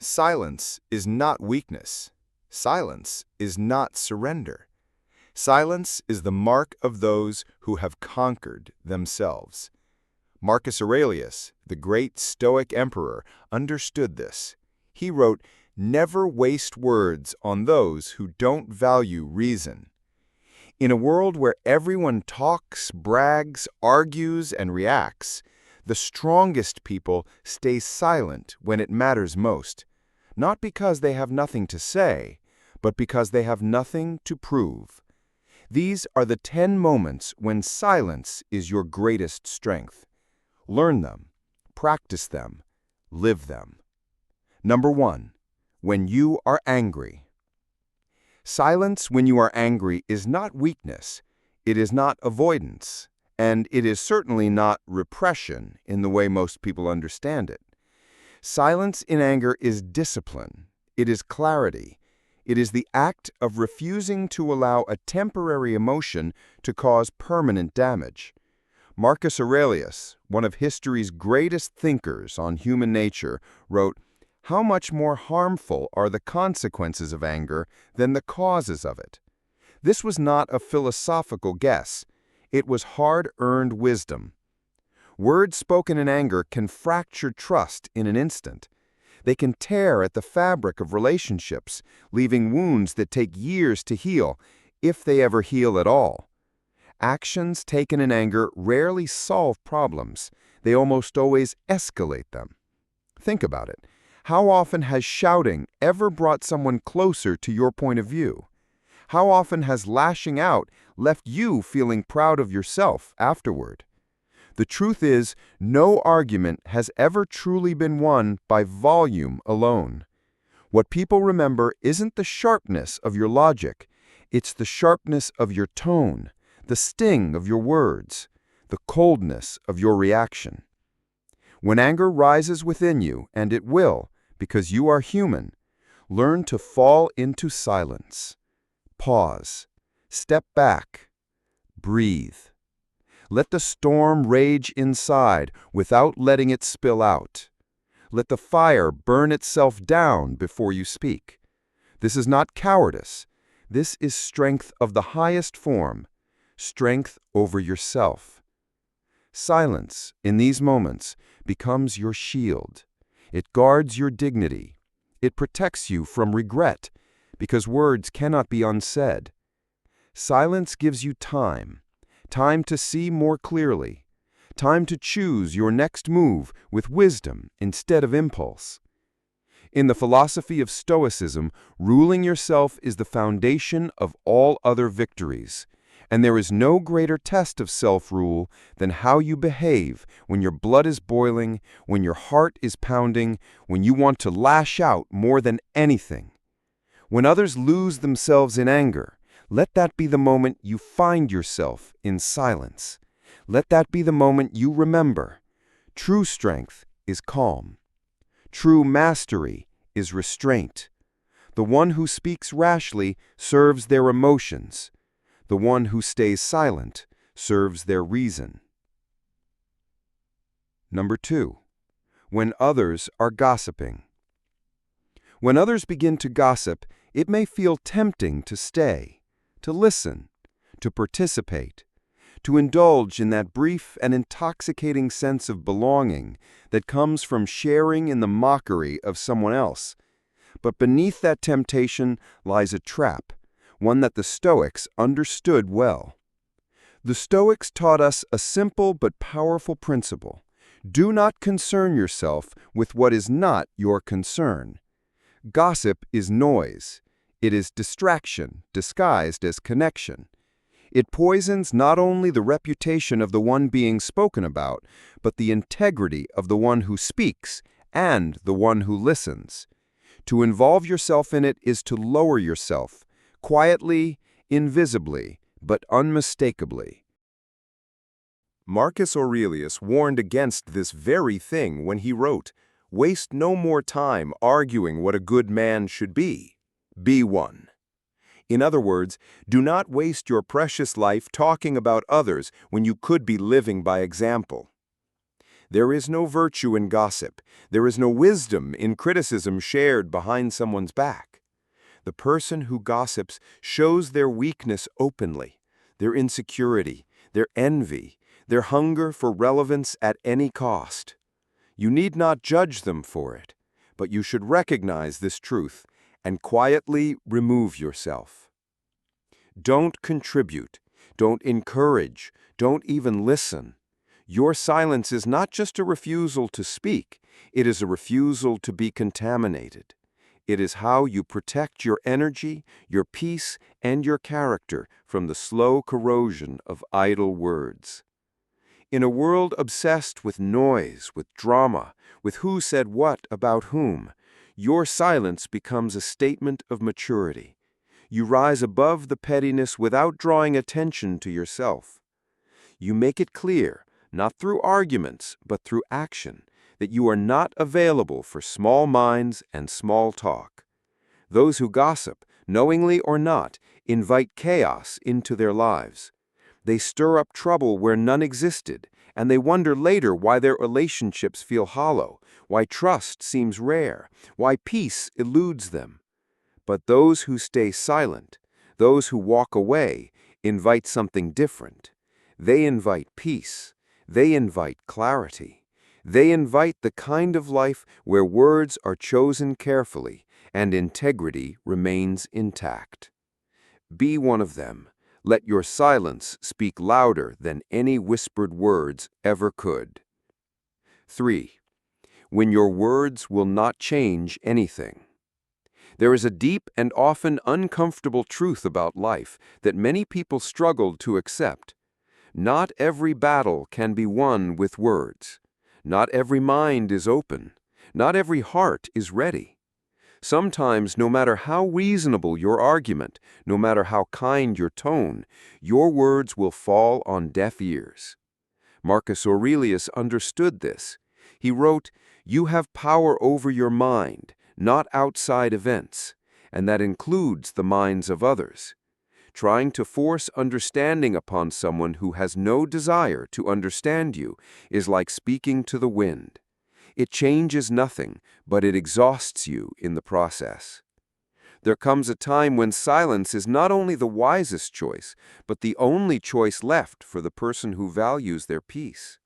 Silence is not weakness. Silence is not surrender. Silence is the mark of those who have conquered themselves. Marcus Aurelius, the great Stoic emperor, understood this. He wrote, "Never waste words on those who don't value reason." In a world where everyone talks, brags, argues, and reacts, the strongest people stay silent when it matters most, not because they have nothing to say, but because they have nothing to prove. These are the 10 moments when silence is your greatest strength. Learn them, practice them, live them. Number 1, when you are angry. Silence when you are angry is not weakness, it is not avoidance, and it is certainly not repression in the way most people understand it. Silence in anger is discipline, it is clarity, it is the act of refusing to allow a temporary emotion to cause permanent damage. Marcus Aurelius, one of history's greatest thinkers on human nature, wrote, "How much more harmful are the consequences of anger than the causes of it?" This was not a philosophical guess. It was hard-earned wisdom. Words spoken in anger can fracture trust in an instant. They can tear at the fabric of relationships, leaving wounds that take years to heal, if they ever heal at all. Actions taken in anger rarely solve problems. They almost always escalate them. Think about it. How often has shouting ever brought someone closer to your point of view? How often has lashing out left you feeling proud of yourself afterward? The truth is, no argument has ever truly been won by volume alone. What people remember isn't the sharpness of your logic, it's the sharpness of your tone, the sting of your words, the coldness of your reaction. When anger rises within you, and it will, because you are human, learn to fall into silence. Pause. Step back. Breathe. Let the storm rage inside without letting it spill out. Let the fire burn itself down before you speak. This is not cowardice. This is strength of the highest form, strength over yourself. Silence, in these moments, becomes your shield. It guards your dignity. It protects you from regret, because words cannot be unsaid. Silence gives you time to see more clearly, time to choose your next move with wisdom instead of impulse. In the philosophy of Stoicism, ruling yourself is the foundation of all other victories, and there is no greater test of self-rule than how you behave when your blood is boiling, when your heart is pounding, when you want to lash out more than anything. When others lose themselves in anger, let that be the moment you find yourself in silence. Let that be the moment you remember. True strength is calm. True mastery is restraint. The one who speaks rashly serves their emotions. The one who stays silent serves their reason. Number 2, when others are gossiping. When others begin to gossip, it may feel tempting to stay, to listen, to participate, to indulge in that brief and intoxicating sense of belonging that comes from sharing in the mockery of someone else. But beneath that temptation lies a trap, one that the Stoics understood well. The Stoics taught us a simple but powerful principle. Do not concern yourself with what is not your concern. Gossip is noise. It is distraction disguised as connection. It poisons not only the reputation of the one being spoken about, but the integrity of the one who speaks and the one who listens. To involve yourself in it is to lower yourself, quietly, invisibly, but unmistakably. Marcus Aurelius warned against this very thing when he wrote, "Waste no more time arguing what a good man should be. Be one." In other words, do not waste your precious life talking about others when you could be living by example. There is no virtue in gossip. There is no wisdom in criticism shared behind someone's back. The person who gossips shows their weakness openly, their insecurity, their envy, their hunger for relevance at any cost. You need not judge them for it, but you should recognize this truth and quietly remove yourself. Don't contribute, don't encourage, don't even listen. Your silence is not just a refusal to speak, it is a refusal to be contaminated. It is how you protect your energy, your peace, and your character from the slow corrosion of idle words. In a world obsessed with noise, with drama, with who said what about whom, your silence becomes a statement of maturity. You rise above the pettiness without drawing attention to yourself. You make it clear, not through arguments, but through action, that you are not available for small minds and small talk. Those who gossip, knowingly or not, invite chaos into their lives. They stir up trouble where none existed, and they wonder later why their relationships feel hollow, why trust seems rare, why peace eludes them. But those who stay silent, those who walk away, invite something different. They invite peace. They invite clarity. They invite the kind of life where words are chosen carefully and integrity remains intact. Be one of them. Let your silence speak louder than any whispered words ever could. 3. When your words will not change anything. There is a deep and often uncomfortable truth about life that many people struggle to accept. Not every battle can be won with words. Not every mind is open. Not every heart is ready. Sometimes, no matter how reasonable your argument, no matter how kind your tone, your words will fall on deaf ears. Marcus Aurelius understood this. He wrote, "You have power over your mind, not outside events, and that includes the minds of others." Trying to force understanding upon someone who has no desire to understand you is like speaking to the wind. It changes nothing, but it exhausts you in the process. There comes a time when silence is not only the wisest choice, but the only choice left for the person who values their peace.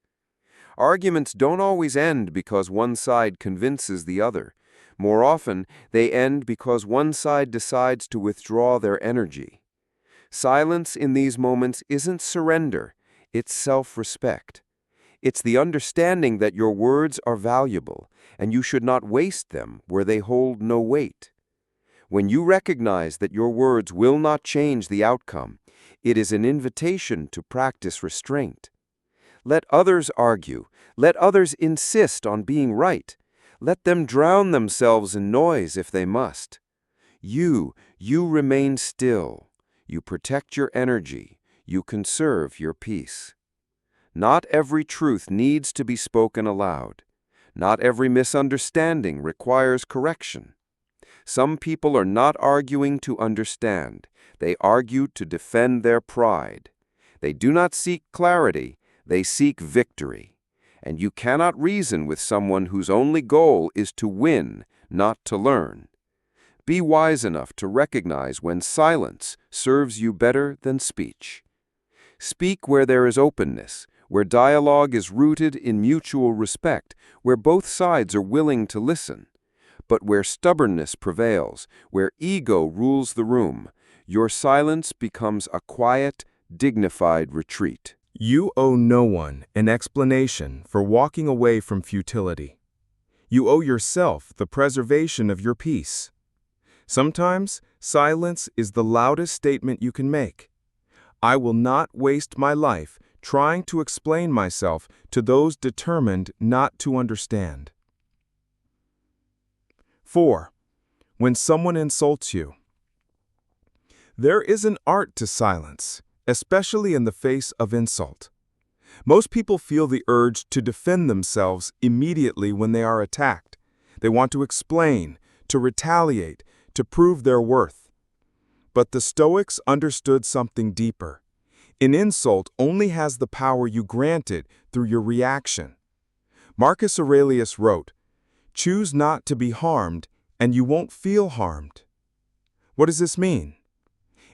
Arguments don't always end because one side convinces the other. More often, they end because one side decides to withdraw their energy. Silence in these moments isn't surrender, it's self-respect. It's the understanding that your words are valuable, and you should not waste them where they hold no weight. When you recognize that your words will not change the outcome, it is an invitation to practice restraint. Let others argue. Let others insist on being right. Let them drown themselves in noise if they must. You remain still. You protect your energy. You conserve your peace. Not every truth needs to be spoken aloud. Not every misunderstanding requires correction. Some people are not arguing to understand. They argue to defend their pride. They do not seek clarity. They seek victory. And you cannot reason with someone whose only goal is to win, not to learn. Be wise enough to recognize when silence serves you better than speech. Speak where there is openness, where dialogue is rooted in mutual respect, where both sides are willing to listen. But where stubbornness prevails, where ego rules the room, your silence becomes a quiet, dignified retreat. You owe no one an explanation for walking away from futility. You owe yourself the preservation of your peace. Sometimes, silence is the loudest statement you can make. I will not waste my life trying to explain myself to those determined not to understand. 4. When someone insults you. There is an art to silence, especially in the face of insult. Most people feel the urge to defend themselves immediately when they are attacked. They want to explain, to retaliate, to prove their worth. But the Stoics understood something deeper. An insult only has the power you grant it through your reaction. Marcus Aurelius wrote, "Choose not to be harmed, and you won't feel harmed." What does this mean?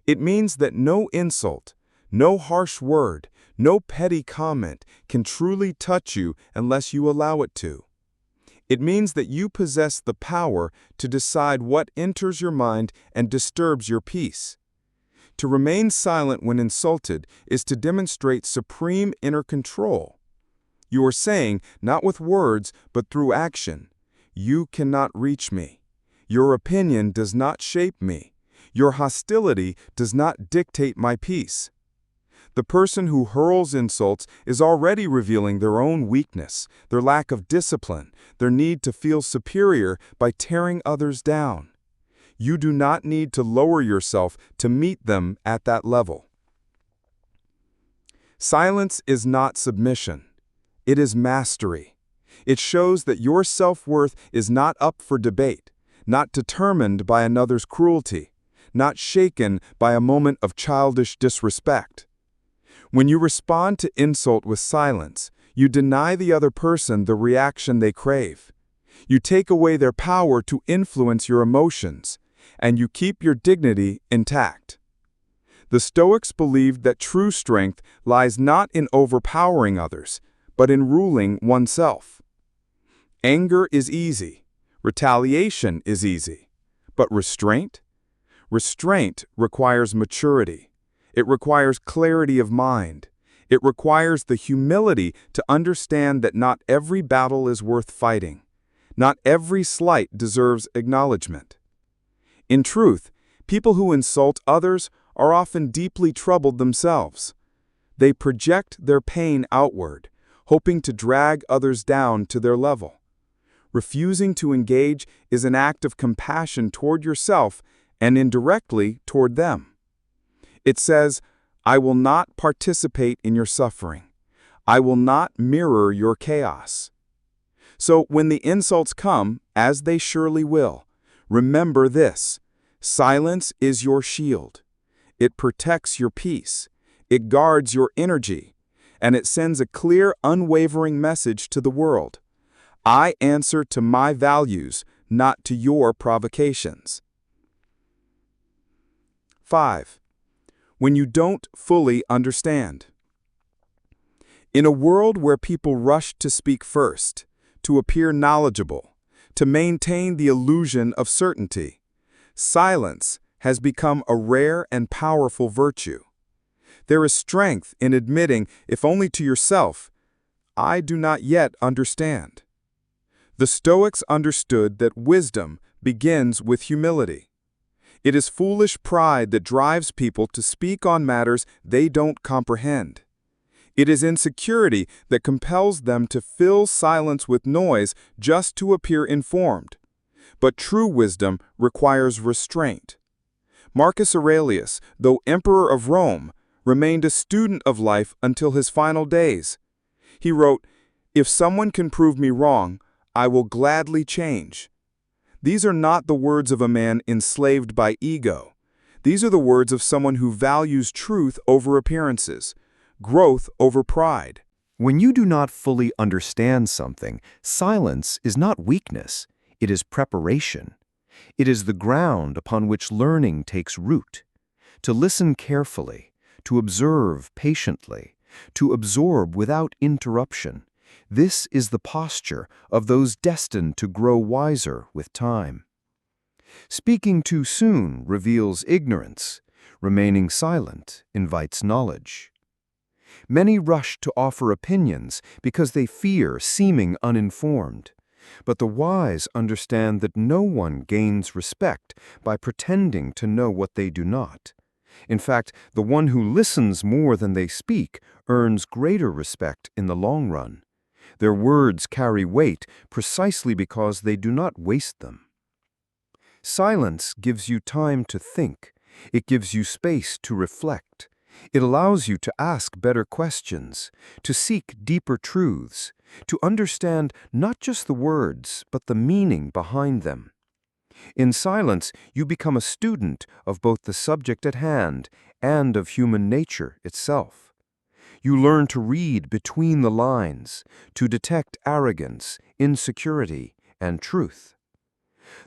It means that no insult, no harsh word, no petty comment can truly touch you unless you allow it to. It means that you possess the power to decide what enters your mind and disturbs your peace. To remain silent when insulted is to demonstrate supreme inner control. You are saying, not with words, but through action, "You cannot reach me. Your opinion does not shape me. Your hostility does not dictate my peace." The person who hurls insults is already revealing their own weakness, their lack of discipline, their need to feel superior by tearing others down. You do not need to lower yourself to meet them at that level. Silence is not submission. It is mastery. It shows that your self-worth is not up for debate, not determined by another's cruelty, not shaken by a moment of childish disrespect. When you respond to insult with silence, you deny the other person the reaction they crave. You take away their power to influence your emotions, and you keep your dignity intact. The Stoics believed that true strength lies not in overpowering others, but in ruling oneself. Anger is easy. Retaliation is easy. But restraint? Restraint requires maturity. It requires clarity of mind. It requires the humility to understand that not every battle is worth fighting. Not every slight deserves acknowledgement. In truth, people who insult others are often deeply troubled themselves. They project their pain outward, hoping to drag others down to their level. Refusing to engage is an act of compassion toward yourself and indirectly toward them. It says, "I will not participate in your suffering. I will not mirror your chaos." So when the insults come, as they surely will, remember this: silence is your shield. It protects your peace. It guards your energy. And it sends a clear, unwavering message to the world. I answer to my values, not to your provocations. 5. When you don't fully understand. In a world where people rush to speak first, to appear knowledgeable, to maintain the illusion of certainty, silence has become a rare and powerful virtue. There is strength in admitting, if only to yourself, "I do not yet understand." The Stoics understood that wisdom begins with humility. It is foolish pride that drives people to speak on matters they don't comprehend. It is insecurity that compels them to fill silence with noise just to appear informed. But true wisdom requires restraint. Marcus Aurelius, though emperor of Rome, remained a student of life until his final days. He wrote, "If someone can prove me wrong, I will gladly change." These are not the words of a man enslaved by ego. These are the words of someone who values truth over appearances, growth over pride. When you do not fully understand something, silence is not weakness, it is preparation. It is the ground upon which learning takes root. To listen carefully, to observe patiently, to absorb without interruption. This is the posture of those destined to grow wiser with time. Speaking too soon reveals ignorance. Remaining silent invites knowledge. Many rush to offer opinions because they fear seeming uninformed. But the wise understand that no one gains respect by pretending to know what they do not. In fact, the one who listens more than they speak earns greater respect in the long run. Their words carry weight precisely because they do not waste them. Silence gives you time to think. It gives you space to reflect. It allows you to ask better questions, to seek deeper truths, to understand not just the words, but the meaning behind them. In silence, you become a student of both the subject at hand and of human nature itself. You learn to read between the lines, to detect arrogance, insecurity, and truth.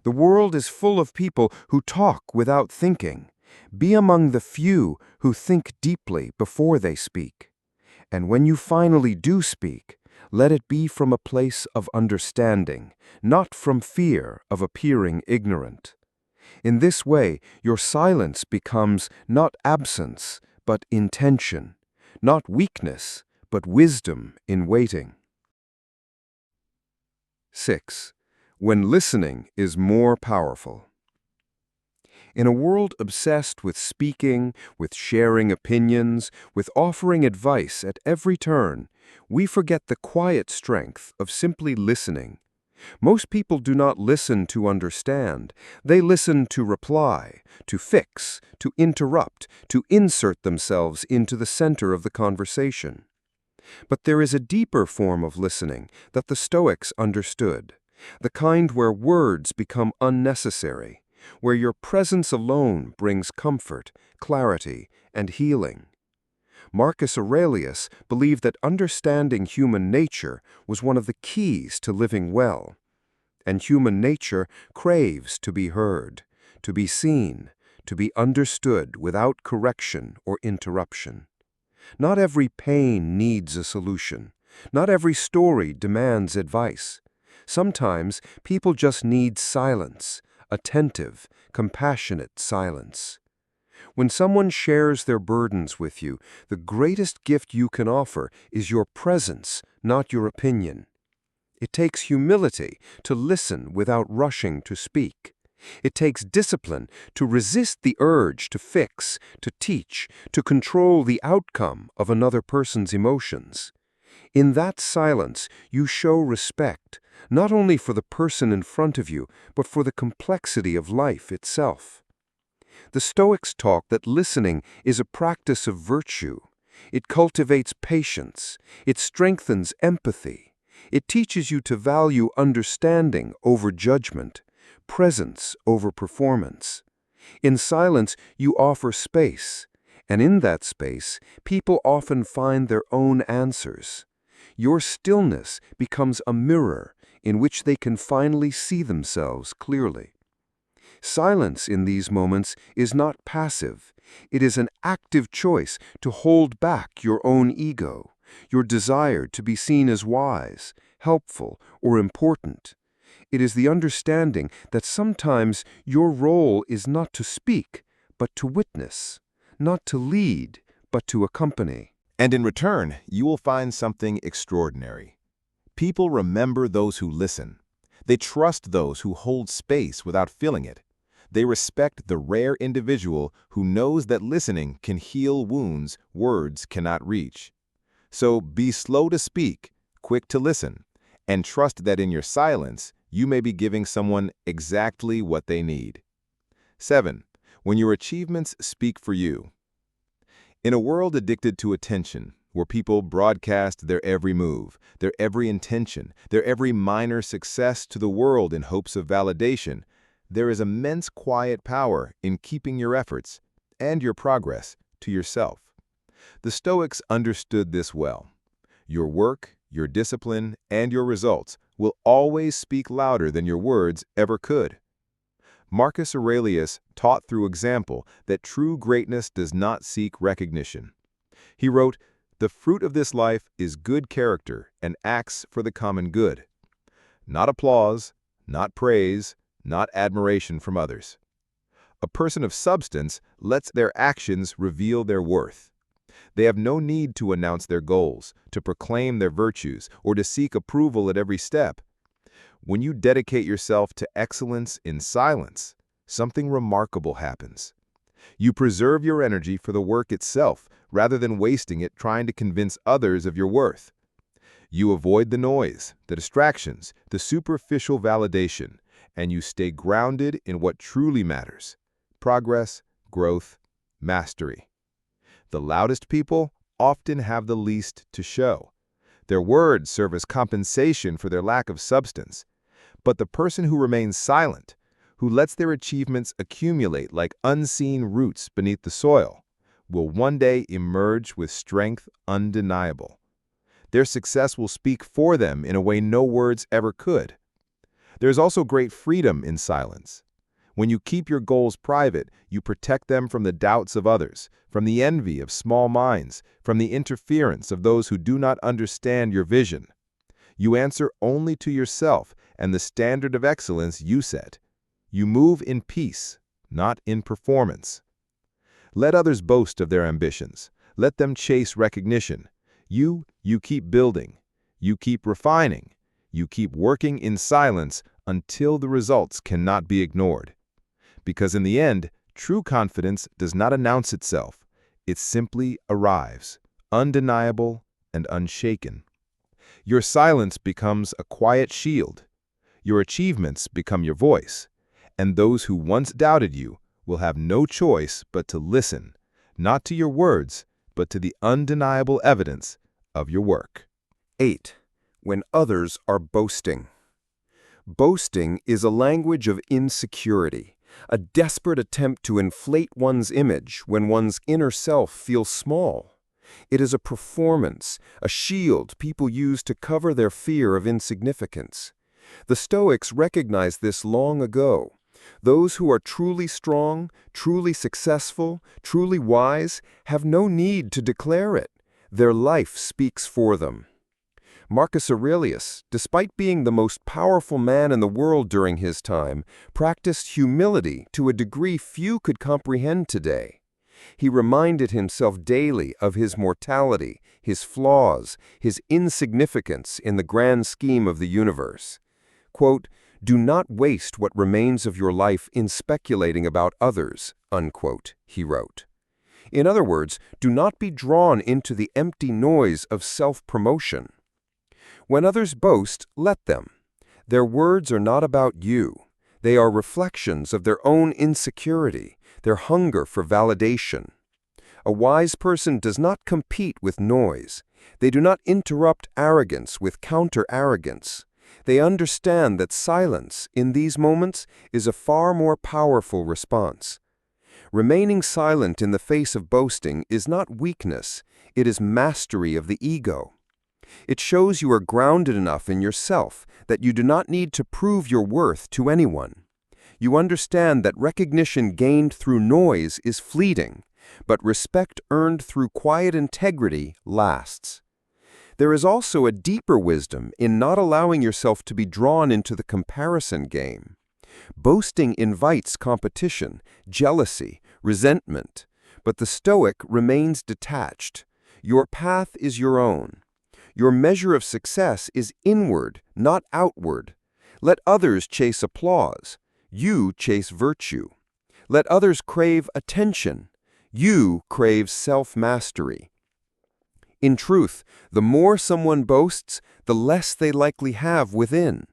The world is full of people who talk without thinking. Be among the few who think deeply before they speak. And when you finally do speak, let it be from a place of understanding, not from fear of appearing ignorant. In this way, your silence becomes not absence, but intention, not weakness, but wisdom in waiting. 6. When listening is more powerful. In a world obsessed with speaking, with sharing opinions, with offering advice at every turn, we forget the quiet strength of simply listening. Most people do not listen to understand. They listen to reply, to fix, to interrupt, to insert themselves into the center of the conversation. But there is a deeper form of listening that the Stoics understood, the kind where words become unnecessary, where your presence alone brings comfort, clarity, and healing. Marcus Aurelius believed that understanding human nature was one of the keys to living well. And human nature craves to be heard, to be seen, to be understood without correction or interruption. Not every pain needs a solution. Not every story demands advice. Sometimes people just need silence, attentive, compassionate silence. When someone shares their burdens with you, the greatest gift you can offer is your presence, not your opinion. It takes humility to listen without rushing to speak. It takes discipline to resist the urge to fix, to teach, to control the outcome of another person's emotions. In that silence, you show respect, not only for the person in front of you, but for the complexity of life itself. The Stoics taught that listening is a practice of virtue. It cultivates patience. It strengthens empathy. It teaches you to value understanding over judgment, presence over performance. In silence, you offer space, and in that space, people often find their own answers. Your stillness becomes a mirror in which they can finally see themselves clearly. Silence in these moments is not passive. It is an active choice to hold back your own ego, your desire to be seen as wise, helpful, or important. It is the understanding that sometimes your role is not to speak, but to witness, not to lead, but to accompany. And in return, you will find something extraordinary. People remember those who listen. They trust those who hold space without filling it. They respect the rare individual who knows that listening can heal wounds words cannot reach. So be slow to speak, quick to listen, and trust that in your silence, you may be giving someone exactly what they need. 7. When your achievements speak for you. In a world addicted to attention, where people broadcast their every move, their every intention, their every minor success to the world in hopes of validation, there is immense quiet power in keeping your efforts and your progress to yourself. The Stoics understood this well. Your work, your discipline, and your results will always speak louder than your words ever could. Marcus Aurelius taught through example that true greatness does not seek recognition. He wrote, "The fruit of this life is good character and acts for the common good." Not applause, not praise, not admiration from others. A person of substance lets their actions reveal their worth. They have no need to announce their goals, to proclaim their virtues, or to seek approval at every step. When you dedicate yourself to excellence in silence, something remarkable happens. You preserve your energy for the work itself, rather than wasting it trying to convince others of your worth. You avoid the noise, the distractions, the superficial validation, and you stay grounded in what truly matters: progress, growth, mastery. The loudest people often have the least to show. Their words serve as compensation for their lack of substance. But the person who remains silent, who lets their achievements accumulate like unseen roots beneath the soil, will one day emerge with strength undeniable. Their success will speak for them in a way no words ever could. There's also great freedom in silence. When you keep your goals private, you protect them from the doubts of others, from the envy of small minds, from the interference of those who do not understand your vision. You answer only to yourself and the standard of excellence you set. You move in peace, not in performance. Let others boast of their ambitions. Let them chase recognition. You keep building. You keep refining. You keep working in silence until the results cannot be ignored. Because in the end, true confidence does not announce itself. It simply arrives, undeniable and unshaken. Your silence becomes a quiet shield. Your achievements become your voice. And those who once doubted you will have no choice but to listen, not to your words, but to the undeniable evidence of your work. 8. When others are boasting. Boasting is a language of insecurity, a desperate attempt to inflate one's image when one's inner self feels small. It is a performance, a shield people use to cover their fear of insignificance. The Stoics recognized this long ago. Those who are truly strong, truly successful, truly wise, have no need to declare it. Their life speaks for them. Marcus Aurelius, despite being the most powerful man in the world during his time, practiced humility to a degree few could comprehend today. He reminded himself daily of his mortality, his flaws, his insignificance in the grand scheme of the universe. Quote, "Do not waste what remains of your life in speculating about others," unquote, he wrote. In other words, do not be drawn into the empty noise of self-promotion. When others boast, let them. Their words are not about you. They are reflections of their own insecurity, their hunger for validation. A wise person does not compete with noise. They do not interrupt arrogance with counter-arrogance. They understand that silence, in these moments, is a far more powerful response. Remaining silent in the face of boasting is not weakness, it is mastery of the ego. It shows you are grounded enough in yourself that you do not need to prove your worth to anyone. You understand that recognition gained through noise is fleeting, but respect earned through quiet integrity lasts. There is also a deeper wisdom in not allowing yourself to be drawn into the comparison game. Boasting invites competition, jealousy, resentment, but the Stoic remains detached. Your path is your own. Your measure of success is inward, not outward. Let others chase applause. You chase virtue. Let others crave attention. You crave self-mastery. In truth, the more someone boasts, the less they likely have within.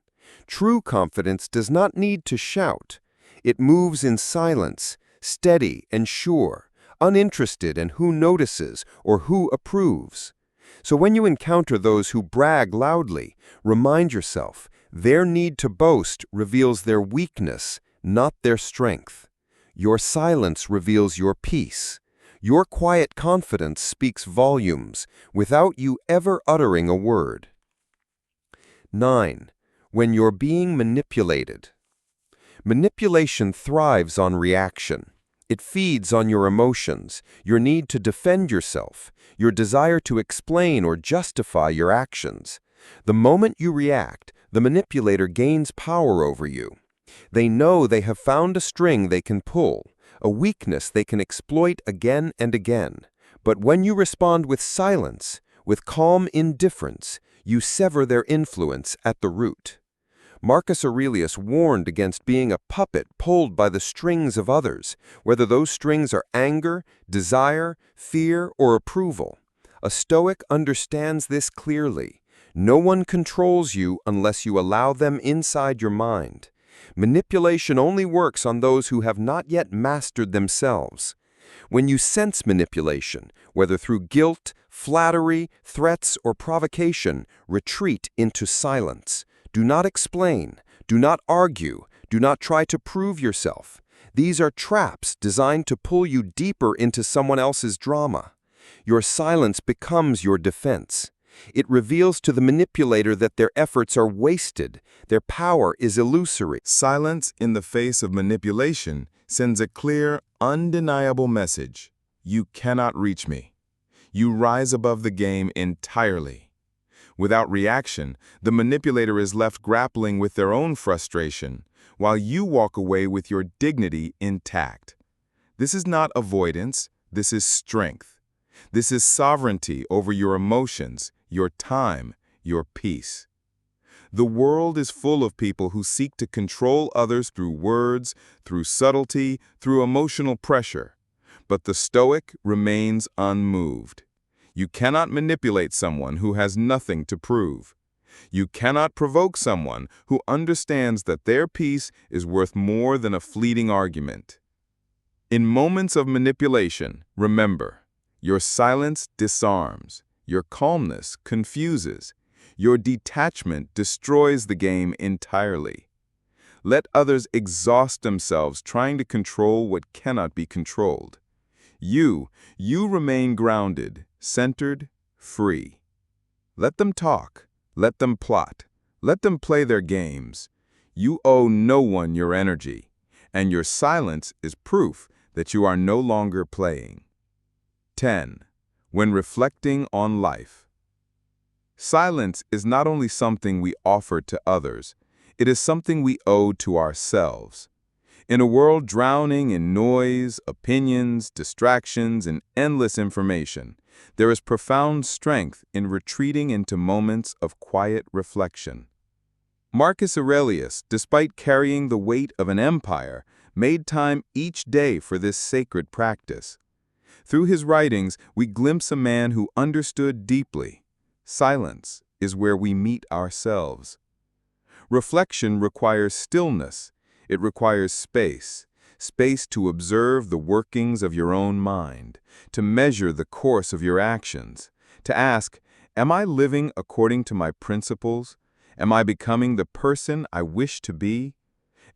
True confidence does not need to shout. It moves in silence, steady and sure, uninterested in who notices or who approves. So when you encounter those who brag loudly, remind yourself, their need to boast reveals their weakness, not their strength. Your silence reveals your peace. Your quiet confidence speaks volumes without you ever uttering a word. 9. When you're being manipulated. Manipulation thrives on reaction. It feeds on your emotions, your need to defend yourself, your desire to explain or justify your actions. The moment you react, the manipulator gains power over you. They know they have found a string they can pull, a weakness they can exploit again and again. But when you respond with silence, with calm indifference, you sever their influence at the root. Marcus Aurelius warned against being a puppet pulled by the strings of others, whether those strings are anger, desire, fear, or approval. A Stoic understands this clearly. No one controls you unless you allow them inside your mind. Manipulation only works on those who have not yet mastered themselves. When you sense manipulation, whether through guilt, flattery, threats, or provocation, retreat into silence. Do not explain. Do not argue. Do not try to prove yourself. These are traps designed to pull you deeper into someone else's drama. Your silence becomes your defense. It reveals to the manipulator that their efforts are wasted, their power is illusory. Silence in the face of manipulation sends a clear, undeniable message. You cannot reach me. You rise above the game entirely. Without reaction, the manipulator is left grappling with their own frustration, while you walk away with your dignity intact. This is not avoidance, this is strength. This is sovereignty over your emotions, your time, your peace. The world is full of people who seek to control others through words, through subtlety, through emotional pressure. But the Stoic remains unmoved. You cannot manipulate someone who has nothing to prove. You cannot provoke someone who understands that their peace is worth more than a fleeting argument. In moments of manipulation, remember, your silence disarms, your calmness confuses, your detachment destroys the game entirely. Let others exhaust themselves trying to control what cannot be controlled. You remain grounded, centered, free. Let them talk, let them plot, let them play their games. You owe no one your energy, and your silence is proof that you are no longer playing. 10. When reflecting on life. Silence is not only something we offer to others, it is something we owe to ourselves. In a world drowning in noise, opinions, distractions, and endless information, there is profound strength in retreating into moments of quiet reflection. Marcus Aurelius, despite carrying the weight of an empire, made time each day for this sacred practice. Through his writings, we glimpse a man who understood deeply. Silence is where we meet ourselves. Reflection requires stillness. It requires space to observe the workings of your own mind, to measure the course of your actions, to ask, am I living according to my principles? Am I becoming the person I wish to be?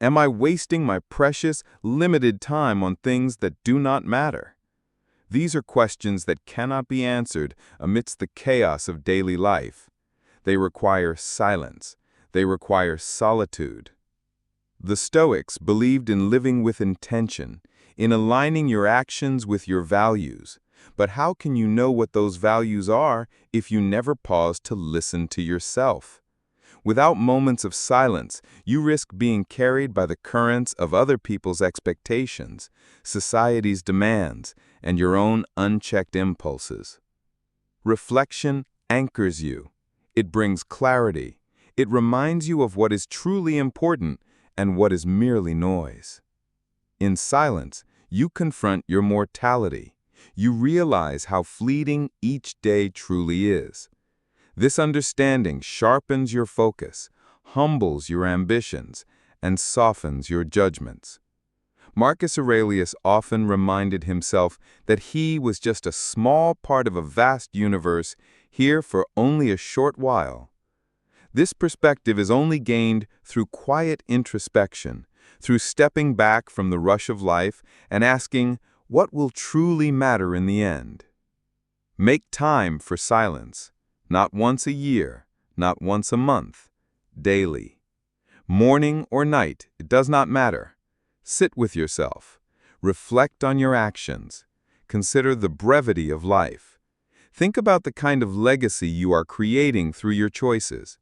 Am I wasting my precious, limited time on things that do not matter? These are questions that cannot be answered amidst the chaos of daily life. They require silence. They require solitude. The Stoics believed in living with intention, in aligning your actions with your values. But how can you know what those values are if you never pause to listen to yourself? Without moments of silence, you risk being carried by the currents of other people's expectations, society's demands, and your own unchecked impulses. Reflection anchors you. It brings clarity. It reminds you of what is truly important and what is merely noise. In silence, you confront your mortality. You realize how fleeting each day truly is. This understanding sharpens your focus, humbles your ambitions, and softens your judgments. Marcus Aurelius often reminded himself that he was just a small part of a vast universe here for only a short while. This perspective is only gained through quiet introspection, through stepping back from the rush of life and asking, what will truly matter in the end? Make time for silence. Not once a year, not once a month, daily. Morning or night, it does not matter. Sit with yourself. Reflect on your actions. Consider the brevity of life. Think about the kind of legacy you are creating through your choices.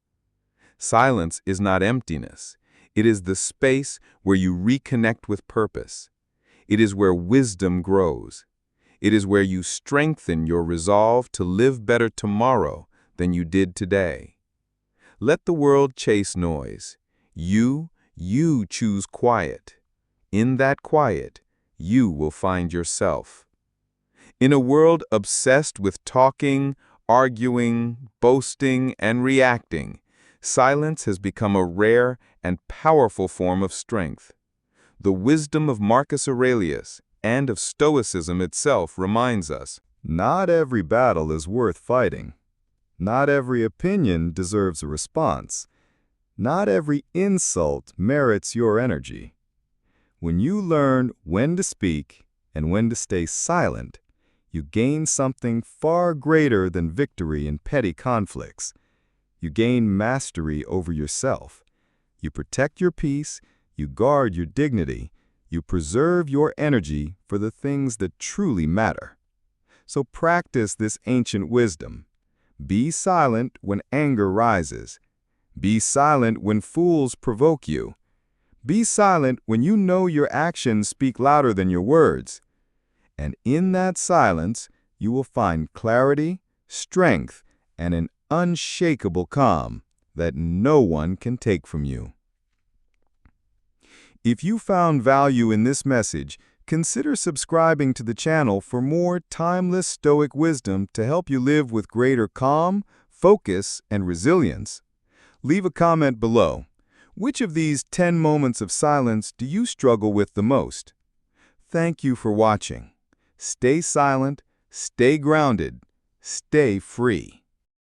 Silence is not emptiness. It is the space where you reconnect with purpose. It is where wisdom grows. It is where you strengthen your resolve to live better tomorrow than you did today. Let the world chase noise. You choose quiet. In that quiet, you will find yourself. In a world obsessed with talking, arguing, boasting, and reacting, silence has become a rare and powerful form of strength. The wisdom of Marcus Aurelius and of Stoicism itself reminds us, Not every battle is worth fighting. Not every opinion deserves a response. Not every insult merits your energy. When you learn when to speak and when to stay silent, you gain something far greater than victory in petty conflicts. You gain mastery over yourself. You protect your peace, you guard your dignity, you preserve your energy for the things that truly matter. So practice this ancient wisdom. Be silent when anger rises. Be silent when fools provoke you. Be silent when you know your actions speak louder than your words. And in that silence, you will find clarity, strength, and an unshakable calm that no one can take from you. If you found value in this message, consider subscribing to the channel for more timeless Stoic wisdom to help you live with greater calm, focus, and resilience. Leave a comment below. Which of these 10 moments of silence do you struggle with the most? Thank you for watching. Stay silent, stay grounded, stay free.